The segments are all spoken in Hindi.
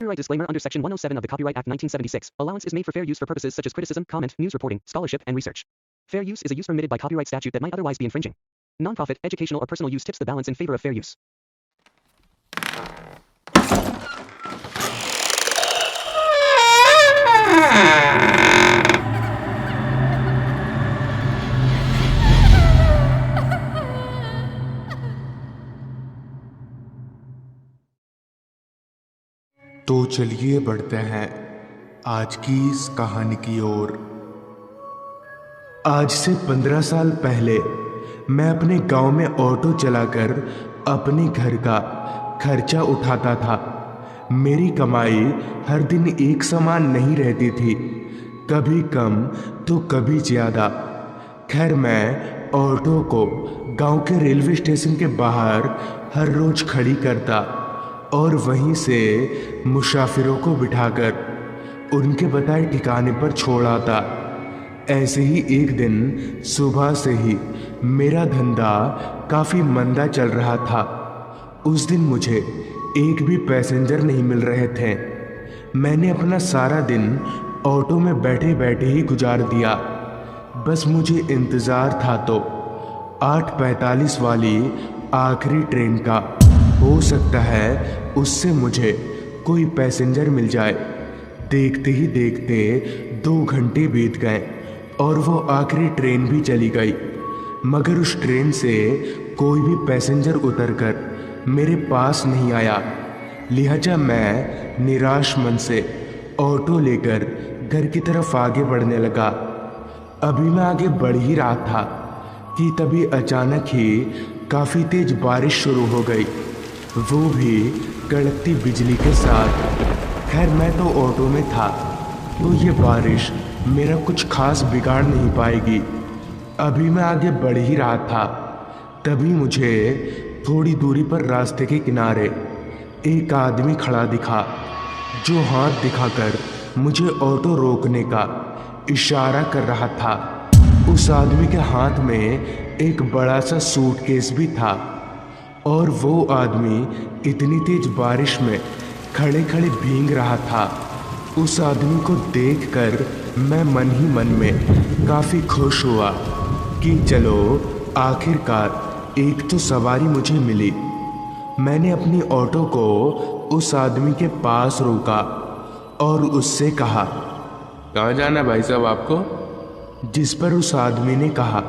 Copyright disclaimer under Section 107 of the Copyright Act 1976. Allowance is made for fair use for purposes such as criticism, comment, news reporting, scholarship, and research. Fair use is a use permitted by copyright statute that might otherwise be infringing. Nonprofit, educational, or personal use tips the balance in favor of fair use. तो चलिए बढ़ते हैं आज की इस कहानी की ओर। आज से 15 साल पहले मैं अपने गांव में ऑटो चलाकर अपने घर का खर्चा उठाता था। मेरी कमाई हर दिन एक समान नहीं रहती थी, कभी कम तो कभी ज़्यादा। खैर, मैं ऑटो को गांव के रेलवे स्टेशन के बाहर हर रोज़ खड़ी करता और वहीं से मुसाफिरों को बिठाकर उनके बताए ठिकाने पर छोड़ आता। ऐसे ही एक दिन सुबह से ही मेरा धंधा काफ़ी मंदा चल रहा था। उस दिन मुझे एक भी पैसेंजर नहीं मिल रहे थे। मैंने अपना सारा दिन ऑटो में बैठे बैठे ही गुजार दिया। बस मुझे इंतज़ार था तो 8:45 वाली आखिरी ट्रेन का। हो सकता है उससे मुझे कोई पैसेंजर मिल जाए। देखते ही देखते 2 घंटे बीत गए और वो आखिरी ट्रेन भी चली गई, मगर उस ट्रेन से कोई भी पैसेंजर उतरकर मेरे पास नहीं आया। लिहाजा मैं निराश मन से ऑटो लेकर घर की तरफ आगे बढ़ने लगा। अभी मैं आगे बढ़ ही रहा था कि तभी अचानक ही काफ़ी तेज बारिश शुरू हो गई, वो भी कड़कती बिजली के साथ। खैर, मैं तो ऑटो में था तो ये बारिश मेरा कुछ खास बिगाड़ नहीं पाएगी। अभी मैं आगे बढ़ ही रहा था, तभी मुझे थोड़ी दूरी पर रास्ते के किनारे एक आदमी खड़ा दिखा, जो हाथ दिखाकर मुझे ऑटो रोकने का इशारा कर रहा था। उस आदमी के हाथ में एक बड़ा सा सूटकेस भी था और वो आदमी इतनी तेज बारिश में खड़े खड़े भीग रहा था। उस आदमी को देखकर मैं मन ही मन में काफ़ी खुश हुआ कि चलो आखिरकार एक तो सवारी मुझे मिली। मैंने अपनी ऑटो को उस आदमी के पास रोका और उससे कहा, कहाँ जाना है भाई साहब आपको? जिस पर उस आदमी ने कहा,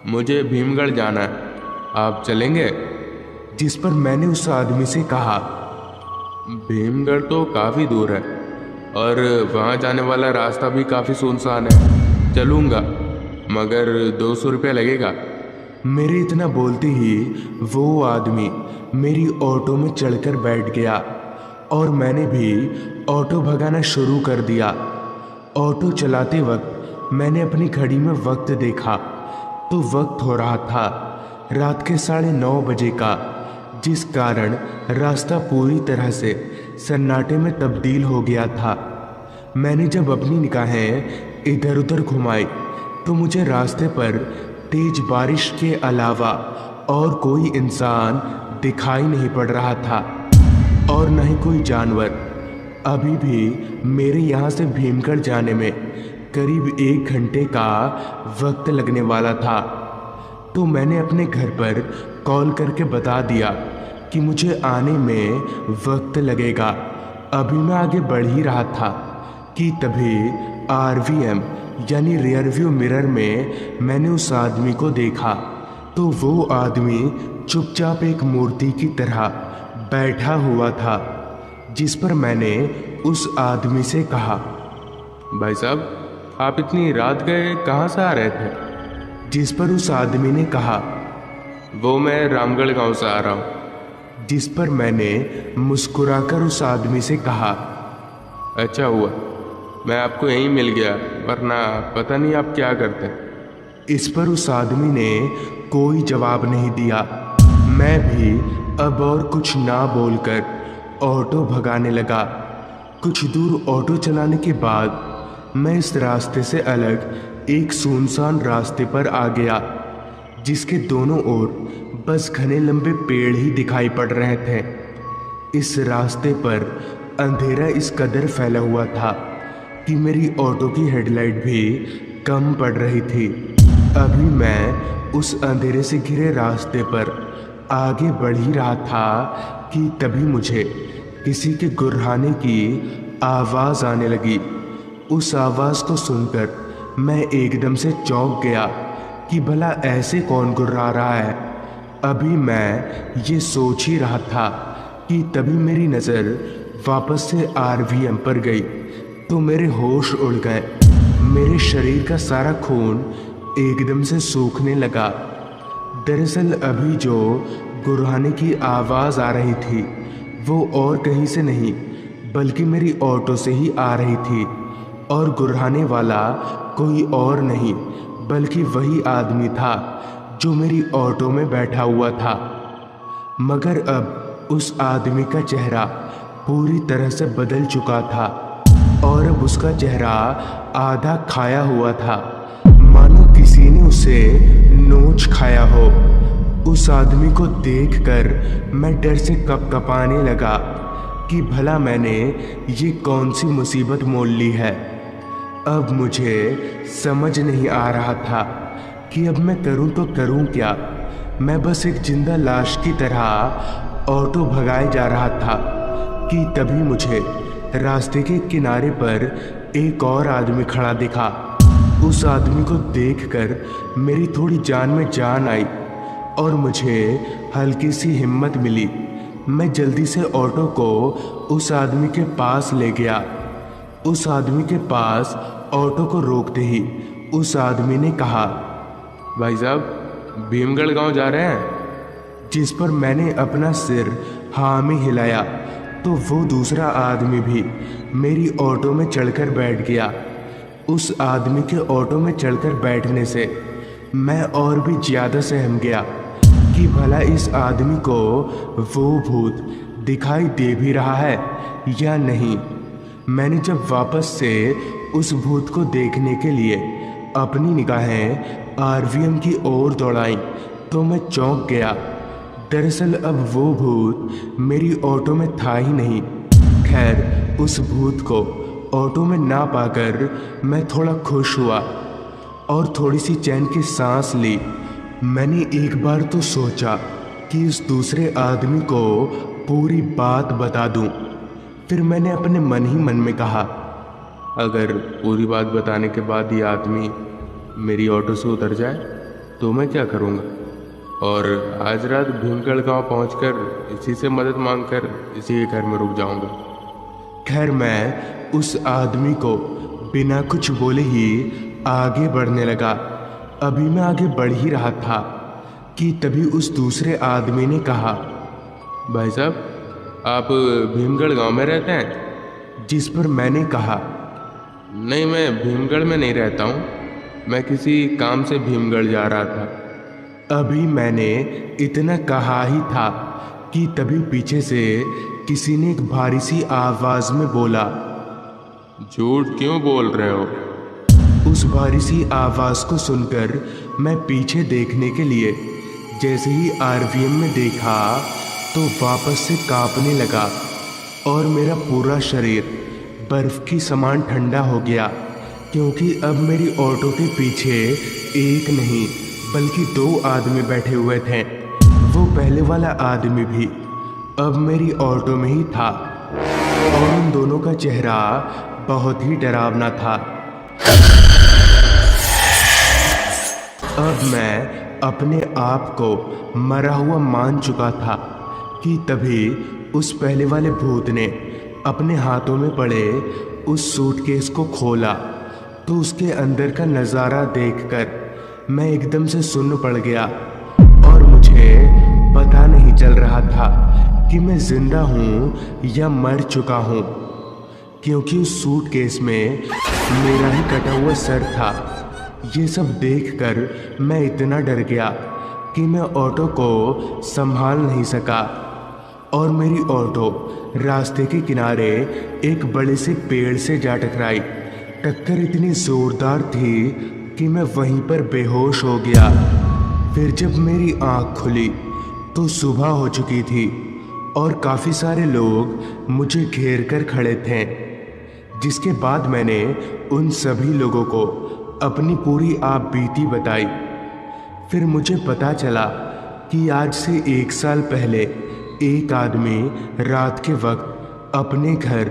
मुझे भीमगढ़ जाना है, आप चलेंगे? जिस पर मैंने उस आदमी से कहा, भीमगढ़ तो काफ़ी दूर है और वहाँ जाने वाला रास्ता भी काफ़ी सुनसान है, चलूँगा मगर 200 रुपया लगेगा। मेरे इतना बोलते ही वो आदमी मेरी ऑटो में चढ़कर बैठ गया और मैंने भी ऑटो भगाना शुरू कर दिया। ऑटो चलाते वक्त मैंने अपनी घड़ी में वक्त देखा तो वक्त हो रहा था रात के 9:30 बजे का, जिस कारण रास्ता पूरी तरह से सन्नाटे में तब्दील हो गया था। मैंने जब अपनी निगाहें इधर उधर घुमाई तो मुझे रास्ते पर तेज बारिश के अलावा और कोई इंसान दिखाई नहीं पड़ रहा था और न ही कोई जानवर। अभी भी मेरे यहाँ से भीमगढ़ जाने में करीब 1 घंटे का वक्त लगने वाला था। तो मैंने अपने घर पर कॉल करके बता दिया कि मुझे आने में वक्त लगेगा। अभी मैं आगे बढ़ ही रहा था कि तभी RVM यानी रियर व्यू मिरर में मैंने उस आदमी को देखा। तो वो आदमी चुपचाप एक मूर्ति की तरह बैठा हुआ था, जिस पर मैंने उस आदमी से कहा, भाई साहब आप इतनी रात गए कहाँ से आ रहे थे? जिस पर उस आदमी ने कहा, वो मैं रामगढ़ गांव से आ रहा हूँ। जिस पर मैंने मुस्कुराकर उस आदमी से कहा, अच्छा हुआ मैं आपको यहीं मिल गया, वरना पता नहीं आप क्या करते। इस पर उस आदमी ने कोई जवाब नहीं दिया। मैं भी अब और कुछ ना बोलकर ऑटो भगाने लगा। कुछ दूर ऑटो चलाने के बाद मैं इस रास्ते से अलग एक सुनसान रास्ते पर आ गया, जिसके दोनों ओर बस घने लंबे पेड़ ही दिखाई पड़ रहे थे। इस रास्ते पर अंधेरा इस कदर फैला हुआ था कि मेरी ऑटो की हेडलाइट भी कम पड़ रही थी। अभी मैं उस अंधेरे से घिरे रास्ते पर आगे बढ़ ही रहा था कि तभी मुझे किसी के गुर्राने की आवाज़ आने लगी। उस आवाज़ को सुनकर मैं एकदम से चौंक गया कि भला ऐसे कौन गुर्रा रहा है। अभी मैं ये सोच ही रहा था कि तभी मेरी नज़र वापस से आरवीएम पर गई तो मेरे होश उड़ गए। मेरे शरीर का सारा खून एकदम से सूखने लगा। दरअसल अभी जो गुर्राने की आवाज़ आ रही थी वो और कहीं से नहीं बल्कि मेरी ऑटो से ही आ रही थी, और गुर्राने वाला कोई और नहीं बल्कि वही आदमी था जो मेरी ऑटो में बैठा हुआ था। मगर अब उस आदमी का चेहरा पूरी तरह से बदल चुका था और अब उसका चेहरा आधा खाया हुआ था, मानो किसी ने उसे नोच खाया हो। उस आदमी को देखकर मैं डर से कपकपाने लगा कि भला मैंने ये कौन सी मुसीबत मोल ली है। अब मुझे समझ नहीं आ रहा था कि अब मैं करूं तो करूं क्या। मैं बस एक जिंदा लाश की तरह ऑटो भगाए जा रहा था कि तभी मुझे रास्ते के किनारे पर एक और आदमी खड़ा दिखा। उस आदमी को देखकर मेरी थोड़ी जान में जान आई और मुझे हल्की सी हिम्मत मिली। मैं जल्दी से ऑटो को उस आदमी के पास ले गया। उस आदमी के पास ऑटो को रोकते ही उस आदमी ने कहा, भाई साहब भीमगढ़ गांव जा रहे हैं? जिस पर मैंने अपना सिर हाँ में हिलाया तो वो दूसरा आदमी भी मेरी ऑटो में चढ़कर बैठ गया। उस आदमी के ऑटो में चढ़कर बैठने से मैं और भी ज़्यादा सहम गया कि भला इस आदमी को वो भूत दिखाई दे भी रहा है या नहीं। मैंने जब वापस से उस भूत को देखने के लिए अपनी निगाहें आरवीएम की ओर दौड़ाई तो मैं चौंक गया। दरअसल अब वो भूत मेरी ऑटो में था ही नहीं। खैर उस भूत को ऑटो में ना पाकर मैं थोड़ा खुश हुआ और थोड़ी सी चैन की सांस ली। मैंने एक बार तो सोचा कि इस दूसरे आदमी को पूरी बात बता दूं। फिर मैंने अपने मन ही मन में कहा, अगर पूरी बात बताने के बाद ये आदमी मेरी ऑटो से उतर जाए तो मैं क्या करूँगा, और आज रात भीमगढ़ गांव पहुंचकर इसी से मदद मांगकर इसी के घर में रुक जाऊंगा। खैर मैं उस आदमी को बिना कुछ बोले ही आगे बढ़ने लगा। अभी मैं आगे बढ़ ही रहा था कि तभी उस दूसरे आदमी ने कहा, भाई साहब आप भीमगढ़ गांव में रहते हैं? जिस पर मैंने कहा, नहीं मैं भीमगढ़ में नहीं रहता हूँ, मैं किसी काम से भीमगढ़ जा रहा था। अभी मैंने इतना कहा ही था कि तभी पीछे से किसी ने एक भारी सी आवाज में बोला, झूठ क्यों बोल रहे हो? उस भारी सी आवाज को सुनकर मैं पीछे देखने के लिए जैसे ही आरवीएम में देखा तो वापस से कांपने लगा और मेरा पूरा शरीर बर्फ की समान ठंडा हो गया, क्योंकि अब मेरी ऑटो के पीछे एक नहीं बल्कि 2 आदमी बैठे हुए थे। वो पहले वाला आदमी भी अब मेरी ऑटो में ही था और उन दोनों का चेहरा बहुत ही डरावना था। अब मैं अपने आप को मरा हुआ मान चुका था कि तभी उस पहले वाले भूत ने अपने हाथों में पड़े उस सूटकेस को खोला तो उसके अंदर का नज़ारा देखकर मैं एकदम से सुन्न पड़ गया और मुझे पता नहीं चल रहा था कि मैं जिंदा हूँ या मर चुका हूँ, क्योंकि उस सूटकेस में मेरा ही कटा हुआ सर था। ये सब देखकर मैं इतना डर गया कि मैं ऑटो को संभाल नहीं सका और मेरी ऑटो रास्ते के किनारे एक बड़े से पेड़ से जा टकराई। टक्कर इतनी जोरदार थी कि मैं वहीं पर बेहोश हो गया। फिर जब मेरी आंख खुली तो सुबह हो चुकी थी और काफ़ी सारे लोग मुझे घेर कर खड़े थे। जिसके बाद मैंने उन सभी लोगों को अपनी पूरी आप बीती बताई। फिर मुझे पता चला कि आज से 1 साल पहले एक आदमी रात के वक्त अपने घर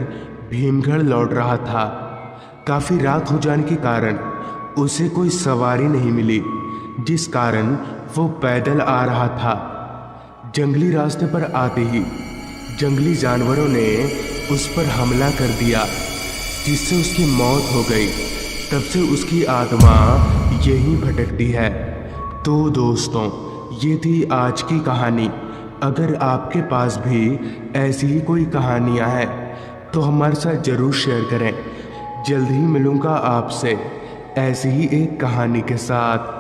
भीमगढ़ लौट रहा था। काफ़ी रात हो जाने के कारण उसे कोई सवारी नहीं मिली, जिस कारण वो पैदल आ रहा था। जंगली रास्ते पर आते ही जंगली जानवरों ने उस पर हमला कर दिया, जिससे उसकी मौत हो गई। तब से उसकी आत्मा यहीं भटकती है। तो दोस्तों, ये थी आज की कहानी। अगर आपके पास भी ऐसी ही कोई कहानियाँ हैं तो हमारे साथ ज़रूर शेयर करें। जल्द ही मिलूँगा आपसे ऐसी ही एक कहानी के साथ।